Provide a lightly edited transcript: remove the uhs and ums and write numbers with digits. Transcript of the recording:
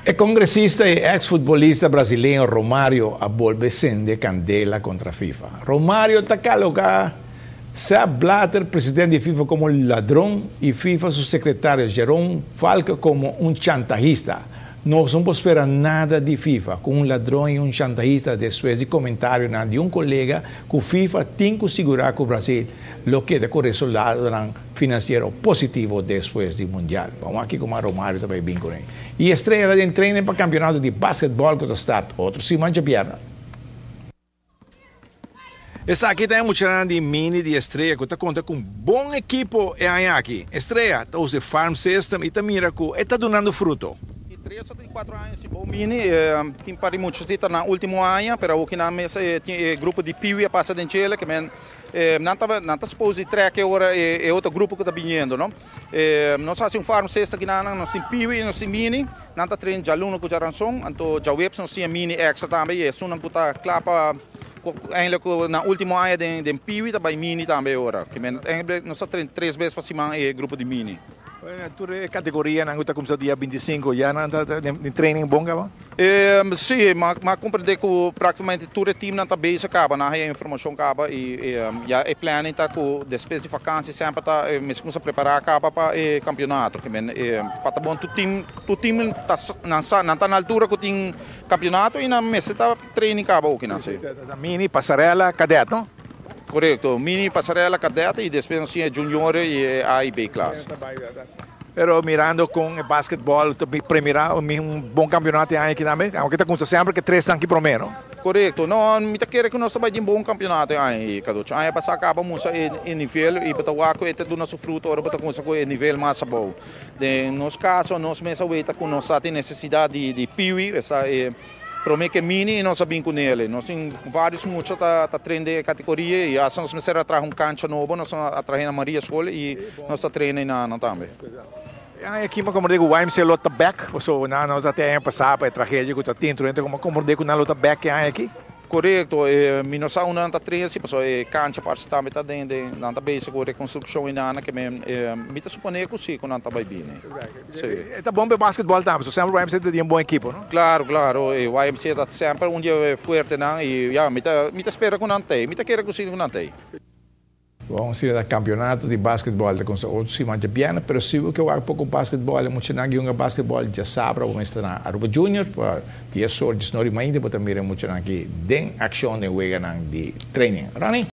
El congresista y ex-futbolista brasileño Romário Abolbesende candela contra FIFA. Romário Takaloka se habla del presidente de FIFA como ladrón y FIFA su secretario Jerome Falca como un chantajista. No somos esperar nada de FIFA com um ladrão e um chantajista después de comentário de um colega que o FIFA tem que segurar que o Brasil lo que com resultado financeiro positivo depois do Mundial. Vamos aqui com o Romário também bem com ele. E estreia de treino para o campeonato de basquetebol que está start. Outro se mancha perna. Essa aqui tem muita de mini de estreia que conta com um bom equipo aqui. Estreia, está usando farm system e também está dando fruto. 3 a 4 anos o mini tem para muitos dias na último ano para o que na mesa tem grupo de piwi a passar de Chile que não tá suposto track agora é outro grupo que está vindo não nós fazemos farm sexta que nós tem piwi nós tem mini não tá treino já aluno com já ransom então já web nós tem mini extra também é só não tá clapa eigenlijk na último ano de piwi também mini também agora que nós tá treino 3 vezes para cima grupo de mini. Tu categoria na luta começou dia 25 já na training bom acaba? Sim, mas compreender que praticamente todo o time na tabela acaba, na informação acaba e já é plano então que depois de vacança sempre tá mesmo se preparar acaba para o campeonato, que para bom tu time tá na altura que tem campeonato e na mesa tá training acaba o que não sei. Mini passarela cadete, não? Correto, mini passarela cadete e depois nós temos junior e A e B classe. Pero mirando com o basquetebol, primeira bom campeonato aqui também, aunque está com sempre que 3 estão aqui primeiro. Correto, não, me tá querendo que nós também temos bom campeonato aí, Caducho. Aí passar acaba muito em nível e para o arco é do nosso fruto, ora para com o nível mais bom. De nos caso, nós mesmo está com nossa necessidade de piwi, essa promete que mini e nós sabemos com ele. Nós temos vários muitos tá treinando de categoria e assim nós começamos a trazer cancha novo, nós atraímos a Maria Escola e nós está treinando na também. Aqui como digo o YMCA lota back, so nós até passar para tragédia que está dentro, então como digo na lota back aqui. Correto, nós não está treinando, porque cancha para estar está dentro na base com reconstrução e nada que me está supondo que sim, quando está bem. Está bom para basquetebol também, so sempre o YMCA tem uma boa equipe, não? Claro, o YMCA está sempre um dia forte não e já me espera que não tem, me quer que sim que não tem. Vamos ser da campeonato de basquetebol com outros se mancha piano, pero se que eu pouco basquetebol, é muito nagi um basquetebol já sabe, vamos estar na Aruba Junior, para pior de snori ainda, mas também é muito nagi de ação de wega de training. Rani?